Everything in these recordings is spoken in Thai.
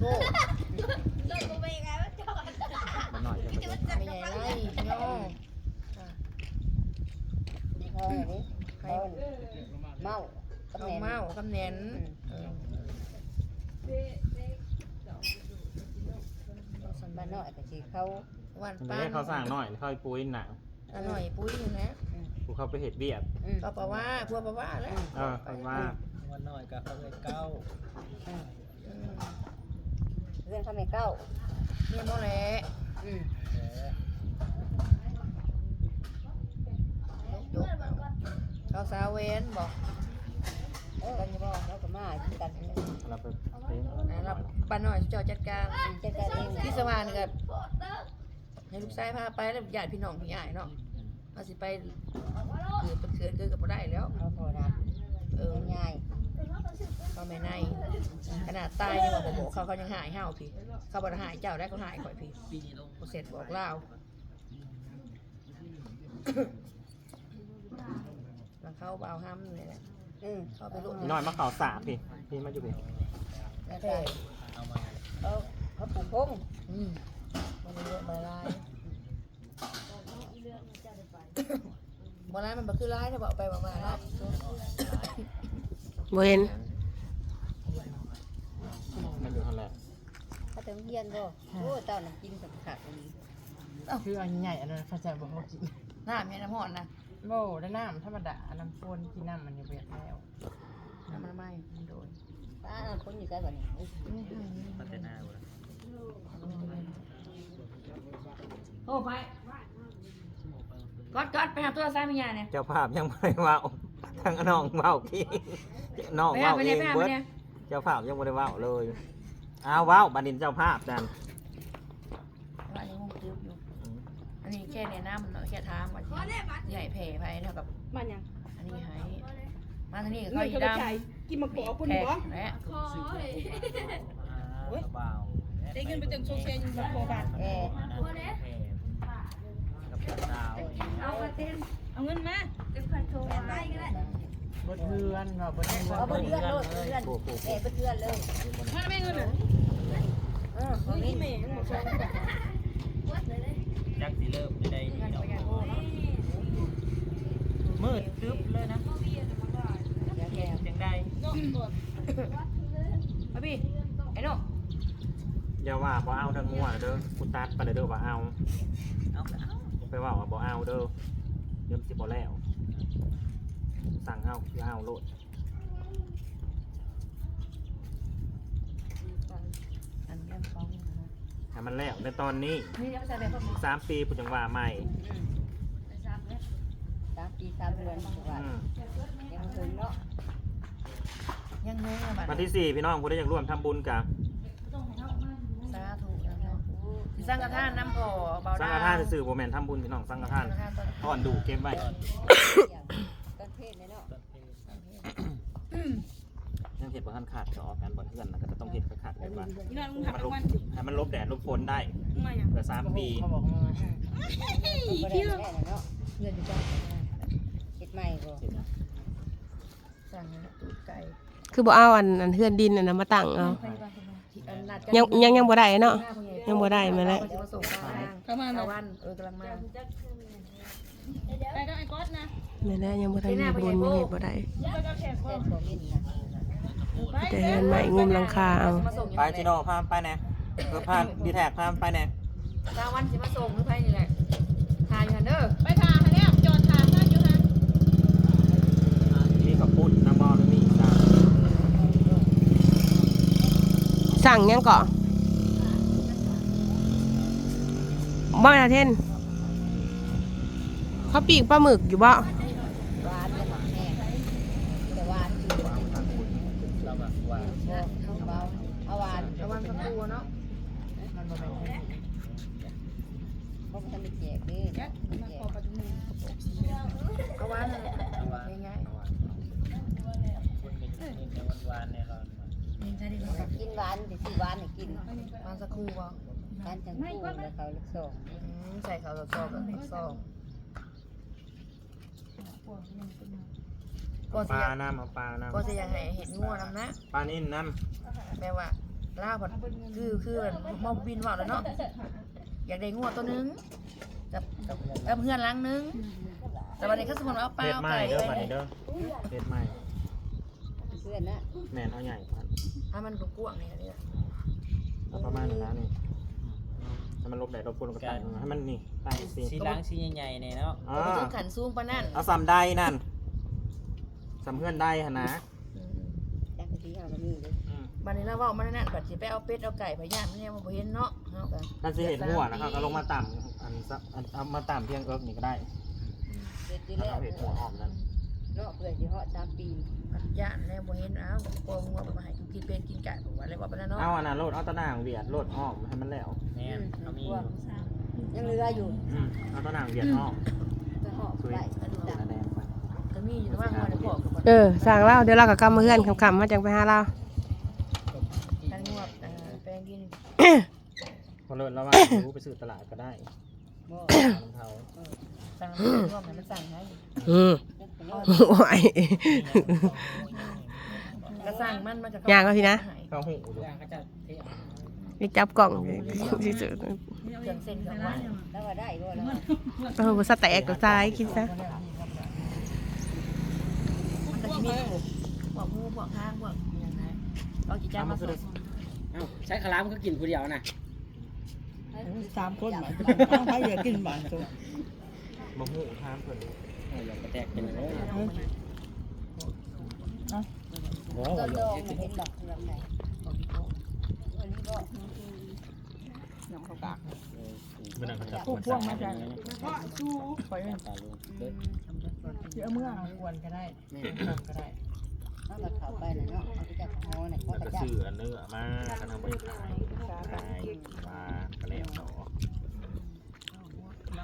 ก้มันหน่อยจะไป ไม่ใหญ่ไรพี่น้อง เขาเมากับ เอา แหน เมาคำแหนนบ้านน้อยก็สิเขา วัน มัน ป้า ให้เขาสั่งหน่อยเขาปุ้ยหนัง อร่อยปุ้ยอยู่นะ กูเขาไปเห็ดเบียด ก็เพราะว่าพวกเพราะว่าแล้ว เขาว่า วันน้อยกับเขาเลยเก้า เรื่องเขาไม่เก้า เนี่ยโมแหละ ยกเอาสาวเวนบอก กันอยู่บ่แล้วก็มากัน เราไปเลี้ยง รับปาหน่อยเจ้าจัดการ จัดการเอง พี่สวานกับให้ลูกชายพาไปแล้วญาติพี่น้องพี่ใหญ่เนาะมาสิไปเกิดเป็นเกิดเกิดกับบ่ได้แล้ว เขาพอนะง่าย เขาไม่ในขนาดตายยังบอกโมเขายังหายเห่าพี่เขาบ่ได้หายเจ้าได้เขาหายข่อยพี่ ปีนี้ลง เสร็จบอกเล่าแล้วเขาเบาห้ามเลยแหละเขาไปลูก น้อยมาเขาสาพี่มาอยู่พี่ แล้วก็ เอามา เขาปลูกพง มันเยอะใบลายบอลายมันแบบคือร้ายถ้าบอกไปบอกมาเนาะ บ่เห็น มันอยู่ทางแหละ เขาต้องเยียนบ่โอ้เจ้าน่ะกินกับขาดอันนี้ คืออันใหญ่อันนั้นเขาจะบอกว่ากิน หน้าเมียน้ำหอนนะ โบได้น้ำธรรมดาน้ำฝนกินน้ำมันอยู่เบียดแล้ว น้ำมันไม่มันโดน ป้าคนอยู่กันบ่นี่ พัฒนาเลย โอ้ไปก๊อดไปหาตัวซ้ายมีญาเนี่ย เจ้าภาพยังไม่ว่าทางน้องว่าพี่น้องว่าเองเบิดเจ้าภาพยังไม่ได้ว่าเลยอ้าวว้าวบันดินเจ้าภาพดัน ว่ายังคงคืบอยู่อันนี้แค่แนะนำเนาะแค่ถามว่าใหญ่แผ่ไปเท่ากับ มันยัง อันนี้หายมาทางนี้ก็ เงิน อี กระ ดำ จายกินมะกอกปุ่น แผ่ บ่ และ เบา ได้เงินไปเต็มโซเชียลอยู่มะกอกบาท กับดาว เอาเงินมา บดเพื่อนว่าบดเพื่อน เอาบ่เดือนโลดเดือนบ่เดือนเลย ถ้าไม่เงินอ่ะ นี่ แม่ยังบ่ใช่ จักสิเริ่มจะได้ดีดอกมืดตึ๊บเลยนะยังได้ มาพี่ไอ้โน่ อย่าว่าบ่เอาทางงัวเด้อกูตัดไปเลยเด้อว่าเอา เอา ไปว่าบ่เอาเด้อเดี๋ยวสิบ่แล้วสั่งเอาคือเอาโลด อันแก้มฟ้องนะ ให้มันแล้วในตอนนี้ นี่จะไปใส่แบบพวก 3 ปีผมจังว่าใหม่ 3 ปี 3 เดือนว่ายังถึงเนาะ ยังงงอ่ะบัด วันที่ 4 พี่น้องผู้ใดอยากร่วมทำบุญกับ สาธุนะครับสร้างกระทานน้ำพอเบา สังฆทานสื่อโบแมนทำบุญพี่น้องสังฆทานทอนดูเก็บไว้ ต้นเทศเนาะ ยังเห็ดบ่ทันขาดจะออกกันบ่เพื่อนนะก็จะต้องเห็ดขาดกันว่า นี่นั่นมึง ให้ หัก มันลบ มัน ให้มันลบแดดลบฝนได้ มายัง เพื่อ3 ปี เขาบอกมา เที่ยวเนาะ เงินอยู่จ้า เฮ็ดใหม่บ่ สั่งตูดไก่ คือบ่เอาอันเฮือนดินอันนั้นมาตั้งเอายังบ่ได้เนาะยังบ่ได้มาแล้ว จะมาส่งกลาง เข้ามา ตะ นะ วันกำลังมา ไปกับไอ้ก๊อตนะ นั่นแหละยังบ่ทันมีบุญยังเฮ็ดบ่ได้ ไปกับแขกพ่อ เฮ็ดบ่มินนะ แต่เฮือนใหม่งุมหลังคาเอา ไปจิโน่พาไปแน่เพื่อพาดีแท็กพาไปแน่ ตะวันจะมาส่งหรือไปนี่แหละทายอยู่เด้อ ไปทางแล้วจอดทางมาอยู่ฮะ มีกับปุ้นน้ำมอลมีสาม สั่งยังเกาะบ่นะเทนเขาปีกปลาหมึกอยู่บ่ หวานและหมักแห้งแต่หวานคือหวาน เราแบบว่า เบาเอาหวาน ตะวันสักครู่เนาะ มันบ่เป็น เพราะมันจะไม่แจกนี่แจก ตะวันง่าย คนเป็นหวานเนี่ยเรา ๆนี่ใช่ดิ กินหวานสิหวานให้กิน มันสักครู่ป่ะ หวานจังคู่แล้วเขาลูกสอง ใส่ข้าวซอกกับซอกก็ ป สิ ลาน้ำเอาปลาน้ ก็สิยังให้เห็นงัวน้ำนะ ำปลานิ่นน้ แม่ว่า ลาวผัดคือมอบินว่าแล้วเนาะอยากได้งัวตัวนึงกับเพื่อนล้างนึงแต่วันนี้เขาสมมติว่าเอาปลา เฮ็ด เอา ใหม่ ไก่ เด้อบัดนี้เด้อเฮ็ดใหม่ เพื่อนนะ แม่นเอาใหญ่พัน ถ้ามันกว้างนี่นี่ เอาประมาณนี้นะนี่ให้มันลบแดดลบฝนลบกันให้มันนี่ตั้งสิ สีล้างสีใหญ่ๆเนี่ยเนาะ อ่า ก็ถึงขันซูงปะนั่น เอาสำใดนั่นสำเพื่อนได้หั่นนะ จักรที่เอาก็มีเลย บัดนี้เราเว้ามันนั่นบัดสิไปเอาเป็ดเอาไก่พะย่านมันเนี่ยมันบ่เห็นเนาะเฮาก็ ถ้าสิเห็นหัวนะครับก็ลงมาต่ำอันเอามาต่ำเพียงเอิกนี่ก็ได้ เด็ดที่ แล้ แล้ว ว เห็นหัวหอมนั่น เนาะเพื่อนที่เหาะ3 ปี ย่านแล้วบ่เห็นอ้าวกองงัวมาให้กินเป็ดกินไก่บอกว่าอะไรว่าปะนั่นเนาะ เอาอันนั้นโลดเอาตะนางเวียดโลดอ้อมให้มันแล้ว แม่นเขามี ยังเหลืออยู่ เอาตะนางเวียดอ้อม ไปเหาะไปอันนี้ ตะแดงไป ก็มีอยู่แต่ว่างัวได้บอกกับ สั่งเล่าเดี๋ยวเราก็กลับมาเฮือนคำๆมาจังไปหาเรา กันงัวแปลงกิน พอเลิศแล้วว่ารู้ไปซื้อตลาดก็ได้ บ่ น้ำเทา สั่งงัวให้มันสั่งให้ โอ้ย ก็สั่งมันมาจาก ย่างก็ทีนะ เข้าหูอยู่ ย่างเขาจะเทเอา นี่จับกล่องที่สุด เครื่องเส้นเครื่องหวาน แล้วว่าได้ด้วยแล้ว เออสแต็กกับทรายกินซะ มันก็จะมีพวกหมูพวกห้างพวกอย่างไรเราจีจ้ามาสด เอ้าใช้คารามันก็กินผู้เดียวน่ะ 3 คนมาต้องไปอย่ากินบ้านตัว มะหูทานเพิ่น อยากกระแตกเป็นเลย โอ้ ต้นดองมันเห็นดอกลำไหนอันนี้ก็ น้ำเขากาก เป็นอันจับ พวกมาจากไป ตาลุงเกิด เยอะเมื่อเอาควรก็ได้ก็ได้ เอามาเข้าไปน่ะเนาะเอาไปจับหอน่ะก็ แล้ว กระ ก็ จับ ซื้ออันเนื้อมากันเอาไปขายปลากระเหลี่ยมหนอ เ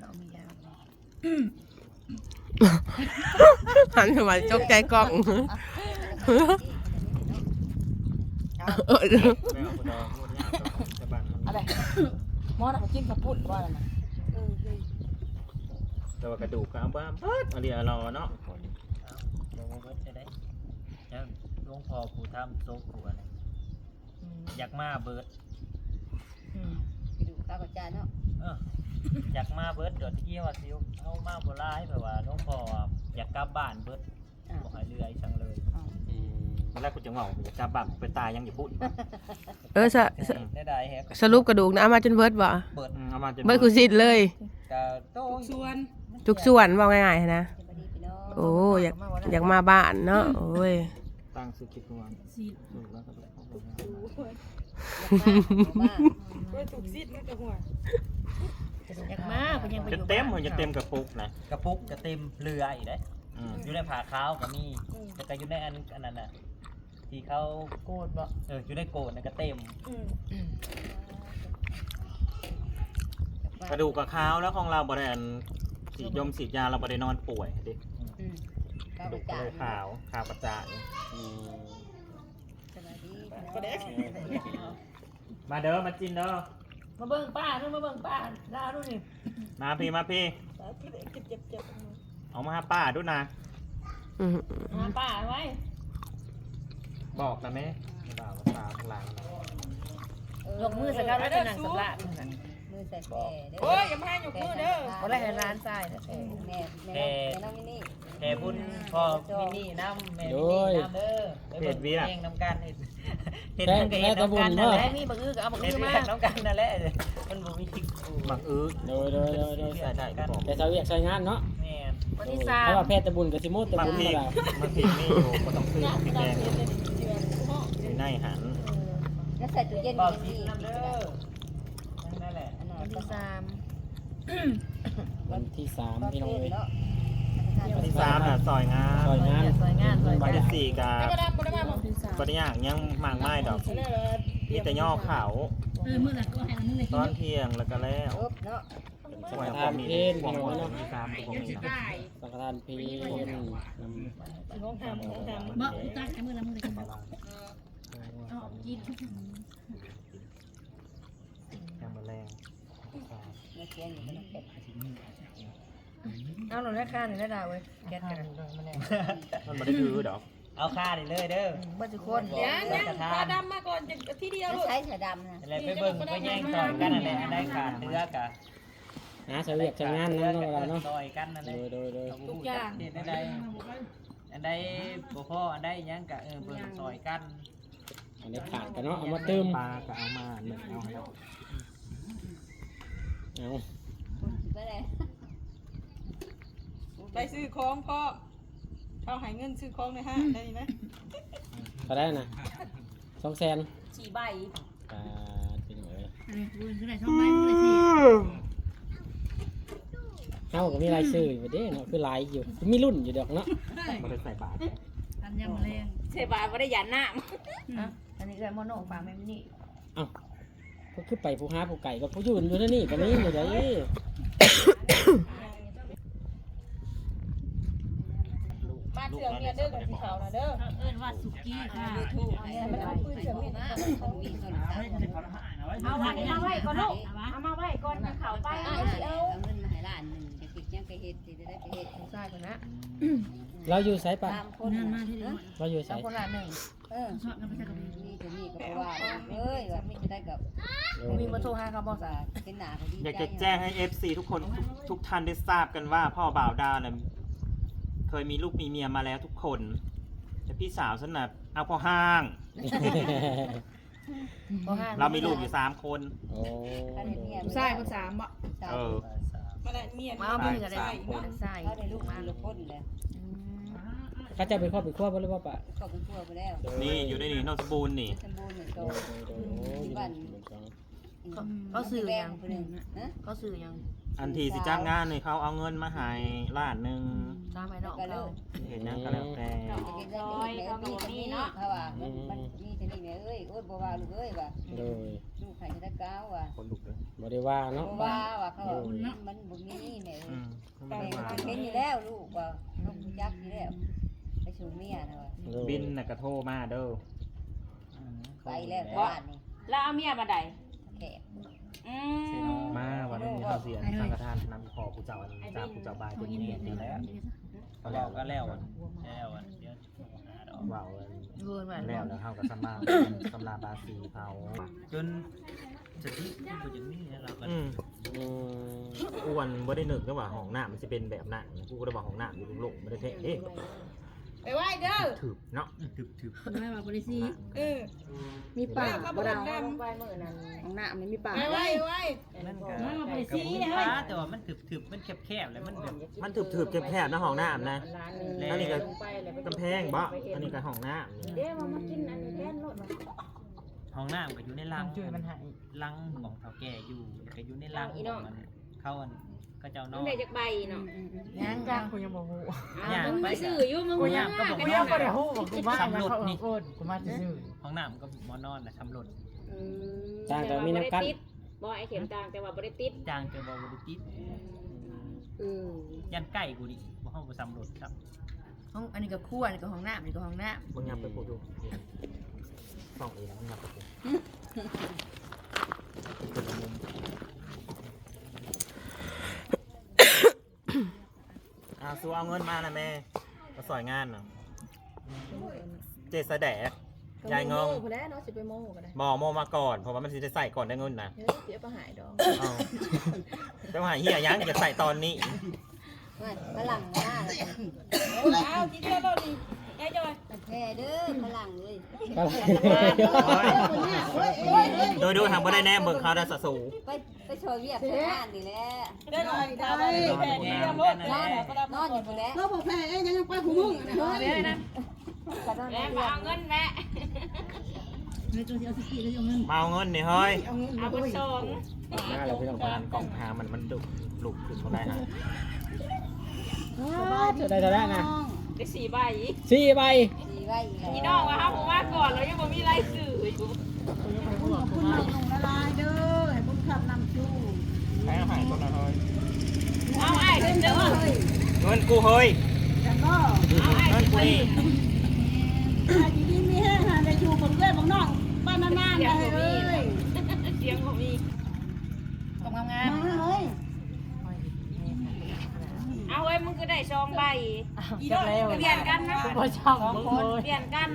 รามียาว หันมาจกใจกล่อง แม่เอาไปดองพูดยากจะบ้าน อะไรมอสเขากินกระปุ้นว่าอะไรนะ แต่ว่ากระดูกก็เอาบ้าอันนี้รอเนาะ หลวงพ่อเบิร์ดใช่ไหมยังหลวงพ่อผู้ทำโต๊ะผู้อะไรอยากมาเบิร์ด ไปดูข้าวกระจายเนาะ อยากมาเบิร์ดเดี๋ยวที่ว่าซิวเอามาโบราณแบบว่าหลวงพ่ออยากกลับบ้านเบิร์ดบอกให้เรือไอ้ช่างเลย ตอนแรกคุณจะบอกจะจับบับไปตายยังอยู่พูด เออ ได้ได้แฮะ สรุปกระดูกนะเอามาจนเบิดบ่ เบิร์ด เอามาจน เบิดกูสิทธิ์เลย กะโต๊ะส่วน ทุกส่วนว่าง่ายๆนะ สวัสดีพี่น้อง โอ้อยากมาบ้านเนาะโอ้ย ตั้งซื้อคิดตัวซีดแล้วก็ อยากมาเป็นยังไปอ จะ ยู่ เต็มมันจะเต็มกระปุกนะ กระปุกกระเต็มเรืออีกได้อยู่ในผ่าขาวก็มีแต่ก็อยู่ในอันนั้นน่ะที่เขาโกดบ่อยู่ในโกดน่ะก็เต็ม กระดูกกับข้าวแล้วของเราบริเวณสียมสีดยาเราบริเวณนอนป่วยดิ ข้าว ก ก ระ ระ ดูก จาย ขาวกระจาย สวัสดีพี่น้อง มาเด้อมาจินเด้อ มาเบิ่งป้านู่นมาเบิ่งป้าลาดูนี่ มาพี่เอามาหาป้าด้วยนะ มาป้าไว้ บอกนะแม่บ่าวตาข้างหลัง ยกมือสักการะนางสำราญ มือใส่แผลเด้อ โอ้ยอย่ามาให้ยกมือเด้อ เขาได้ให้ร้านทรายนะ แม่น้องมินี่ แห่บุญพ่อมินี่น้ำแม่มินี่น้ำเด้อเองน้ำกันเห็นกันเห็นน้ำกันนั่นแหละ มีบักอื้อก็เอาบัก เห็น อื้อมา น้ำกันนั่นแหละมันบ่มี หมักอื้อ โดยใช่ครับผม แต่ชาวเวียกใช้งานเนาะ แม่ วันที่ เพราะว่า 3 แพทย์ตะบุญกับสิโมตะ บาง บุญ ที มาแล้ว บางทีนี่อยู่ก็ต้องซื้อพริกแดงมีในหัน แล้วใส่ตู้เย็น บอก ยัง สิ ดี น้ำเด้อนั่นแหละ วันที่3 วันที่3พี่น้องเอ้ย วันที่3น่ะซอยงาน ซอยงาน สวยงานสวย วัน งาน ที่4กับ กระดำบ่ได้มาบอก ปริญญายังหมากไม้ดอกมีแต่ย่อเขา มื้อนั้นก็ให้มื้อนี้ ตอนเที่ยงแล้วก็แล้ว ครบเนาะ สวยพวกนี้พวกนี้มีตามพวกนี้นะ สังฆทานเพลน ของทำบ่ตักให้มื้อละมื้อกันเอากิน แกงมะแรง เมื่อกี้อยู่มันเผ็ด เอาหนูได้ค่าหนูได้ดาวเว้ยแก๊สกัน มันไม่ได้ถือดอก เอาค่าได้เลยเด้อ เบิ่ทุกคน ยังตาดำมาก่อนจะที่เดียวลูก ใช้เสือดำนะ อะไรไปเบิ่งไปแย่งต่อยกันนั่นแหละอันใดขาดเรือกะ หาเสวียกใช้งานนั่นเนาะเราเนาะ ต่อยกันนั่นแหละ โดย ทุกอย่างอันใดบ่พออันใดยังกะเบิ่งต่อยกัน อันนี้ขาดกันเนาะเอามาเติม ปลาก็เอามาหนึ่งเอาให้เรา เอา ไปเลย ไปซื้อของพ่อเขาหายเงินซื้อของในห้างได้ไหม ก็ได้นะ200,000 4 ใบ เป็นไง บุญขึ้นไหนช่องไม้ขึ้นไหนสิ เฮาก็มีรายชื่ออยู่เด้เนาะคือหลายอยู่มีรุ่นอยู่ดอกเนาะ ไม่ได้ใส่บาตร อันยังมาเล่น เสบายบ่ได้ยันหน้า อันนี้ก็โมโนฝากแม่นี่ เอ้าก็คือไปผู้หาผู้ไก่ก็ผู้อยู่อยู่นั่นนี่ก็มีอยู่ได บ้านเสือเมียเด้อกับสีขาวนะเด้อเอิ้นว่าสุกี้ค่ะมันเอาปืนเสือเมียเอาไว้ก่อนลูกเอามาไว้ก่อนจะเข้าไปเอา เอาเงินมาให้ล้านหนึ่งจะติดยังไปเฮ็ดสิจะได้ไปเฮ็ด ใช่คนนะ เราอยู่ไสปะ ตามคนมาที่นี่ เราอยู่ไส สองคนละหนึ่ง ชอบกันไปจักนี่จะนี่ก็ว่าเอ้ยว่าจะได้กับ มีเบอร์โทรให้เขาบอกสา เป็นหน้าก็ดี อยากจะแจ้งให้ FC ทุกคนทุกท่านได้ทราบกันว่าพ่อบ่าวดาวเนี่ยเคยมีลูกมีเมียมาแล้วทุกคนแต่พี่สาวฉันน่ะเอาพอห้าง เรามีลูกอยู่3 คน โอ้ ใช่คนสามบ่ เออ มาได้เมีย มาเอามือกันได้ใช่ เขาได้ลูกมาลูกคนเลย เขาจะไปครอบไปครัวบ่หรือว่าปะ ก็เป็นทั่วไปแล้ว นี่อยู่ในนี่นนทบูรณ์นี่ สมบูรณ์เหมือนโต เขาสื่อ แบ่ ยัง ง คนนึงนะ เขาสื่อยัง อันทีสิจ้างงานนี่เขาเอาเงินมาให้ล้านหนึ่ง จ้าไปนอก ก็ เรา เลิก เห็นยังก็แล้วแต่ มีเนาะเพราะว่ามันมีแต่นี่แม่เอ้ยโอ๊ยบ่ว่าลูกเอ้ยว่า โดย ลูกใครจะได้ก้าวว่ะ คนลุกเลย บ่ได้ว่าเนาะ บ่ว่าว่าเขามันบ่มีแม่ อืม แม่เห็นอยู่แล้วลูกว่าลูกยักอยู่แล้วไปสู่เมียนะว่า โดย บินน่ะกระโทรมาเด้อ ไปแล้วบ้านนี่ แล้วเอาเมียมาใด แขก มาวันนี้เขาเสียสังฆทานนำขอผู้เจ้าจ้าผู้เจ้าบายเป็นเมียดีแล้ว ก็แล้วเดี๋ยวหาดอก ว่าว เวิร์นแบบ แล้วแล้วเขาก็สำลาบาสีเผา จนจะที่กูจะนี่เราก็ อืม อ้วนบ่ได้นึกนะว่าห้องน้ำมันจะเป็นแบบนั้นกูก็ได้บอกห้องน้ำอยู่ลงไม่ได้เท่เอ๊ะ ไปไหว้เด้อ ถือเนาะ ถึบ ไม่ว่าบริษีมีปาก บ่ดำ ของหน้ามันมีปาก ไปไหว้ไว้ มันก็แต่ว่ามันถึบมันแคบๆแล้วมันแบบ มันถือแคบๆนะห้องน้ำนะอันนี้ก็กำแพงบ่อันนี้ก็ห้องน้ำ เดี๋ยวมากินอันนี้แทนรถ ห้องน้ำก็อยู่ในรัง ช่วยมันหาย รังของเฒ่าแก่อยู่ก็อยู่ในรังของมันเข้าอันก็เจ้าน้อง ได้จากใบเนาะ ยัง จ้างกูยังบ่ฮู้ ย่าง มึง ไป ไปซื้ออยู่มึง กูย่างก็บอก กู ว่า ยังบ่ได้ฮู้ว่ากูมาเขาโกนกูมาซื่อ ห้องน้ำก็มอนอนนะทำรถ ต่างแต่มีน้ำกัน บ่ไอเข็มต่างแต่ว่าบ่ได้ติด จางเจอบอลติดยันใกล้กูดิว่าห้องกูทำรถครับ ห้องอันนี้ก็ครัวอันนี้ก็ห้องน้ำอันนี้ก็ห้องน้ มึงยับไปพูดดูส่องอีกนะมึงยับไปพูดสู้เอาเงินมานะแม่มาสอยงานเนาะเจสแดกยายงง พอแล้วเนาะสิไปโม่ก็ได้ บอโมมาก่อนเพราะว่ามันสิจะใส่ก่อนได้เงินนะ เดี๋ยวไปหายดอง จะหายเหี้ยยังจะใส่ตอนนี้ ฝรั่งหน้า เอากินเด้อเราดิไอ้จอย แท้เด้อฝรั่งเลย ดูทางบ่ได้แน่เบิกเขาได้สะสู ไปโชว์เวียบงานนี่แหละ ได้หน่อยได้แผ่นนี้รถนอน นอนอยู่แล้ว เราบอกแพ้เอ้ยยังไปหูมึงนะเฮ้ย แล้วมาเอาเงินแม่ มาเอาเงินนี่เฮ้ย เอาไปส่ง มาแล้วพี่น้อง มันกล่องทางมันดุลุกขึ้นมาได้ฮะ จะได้เท่าไหร่นะ ได้4 ใบ 4 ใบ ดีไว้อีกแล้ว พี่น้องว่าเฮาบ่มาก่อนแล้วยังบ่มีรายชื่ออยู่ ให้อาหารคนละเฮ้ย เอาไอ้เด้อ เงินกูเฮ้ย เอาไอ้ เงินกูนี่ ดีมีแห้งหาได้อยู่กับเพื่อนของน้องบ้านนานๆ เสียง เล บ่มี ย เสียงบ่มี ำตรงงาม มาเฮ้ย เอาไว้มึง คือได้2ใบ จักแล้ว เปลี่ยนกันนะ บ่ชอบมึงเลย เปลี่ยนกัน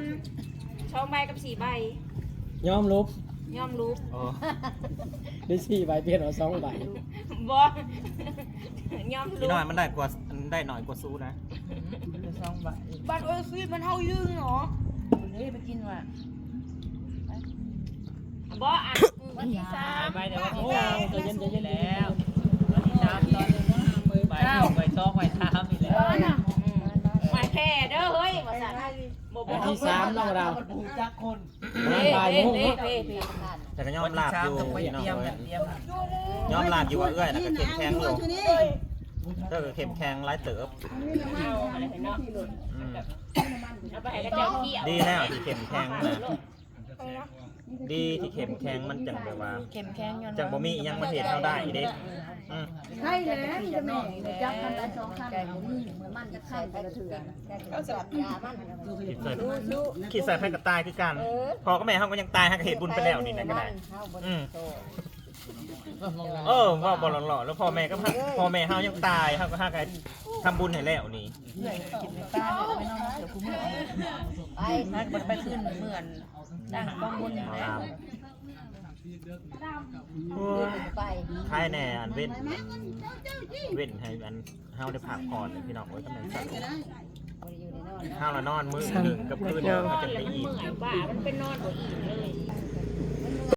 2ใบกับ4ใบ ยอมลบ ยอมรู้ โอ้ ได้4ใบเปลี่ยนเอา2ใบ บ่ยอม พี่ รู้ น้อยมันได้หน่อยกว่าสู้นะ จะซ่องใบ บ้านโอ้ยซีมันเฮายืงเหรอ เฮ้ยไปกินว่ะ บ่อ่ะ วันที่ ไปเดี๋ยววันที่ โอ้ 3 ใจเย็นใจเย็น แล้ววันที่3ตอนไป2ไป3อีกแล้ว หมายแพ้เด้อเฮ้ยว่าซั่นบ่ วันที่3เนาะดาว จักคน บ่ายโมงเนาะ แต่ก็ยอมลาบอยู่ ต้องไป พี่น้อง เตรียม เอ้ย เตรียม ยอมลาบอยู่ว่าเอ้ยแล้วก็เข้มแข็งอยู่เด้อก็เข้มแข็งหลายเติบ เอาอะไรเนาะ อืม เอาไปให้กระเจ้าเกี่ยว ดีแล้วที่เข้มแข็งนะดีที่เข้มแข็งมันจังแบบว่า เข็มแข็งย้อน จังบ่มีอิหยังมาเฮ็ดเฮาได้อีเด้อืม ใช่แล้วพี่จะแม่จับมันได้2คัน ใจผมเหมือนมันจะไข่ไปกระเทือนก็สลับยามัน คิดใส่ไผก็ตายคือกันพ่อกับแม่เฮาก็ยังตายเฮาก็เฮ็ดบุญไปแล้วนี่นะก็ได้อืมว่าบ่หล่อๆแล้วพ่อแม่ก็พ่อแม่เฮายังตายเฮาก็ทำบุญให้แล้วนี่ เรื่อยกินตาไปนอนเดี๋ยวกูมื้อไปนักบ่ไปขึ้นเหมือนตั้งกองบุญอย่างไร ไป ใครแน่อันเว้นให้อันเฮาได้พักผ่อนพี่น้องโอ้ยกำลังสั่นเฮาละนอนมื้อหนึงกับคืนนึงก็จะได้อิ่ม บ้ามันเป็นนอนบ่อิ่มเลย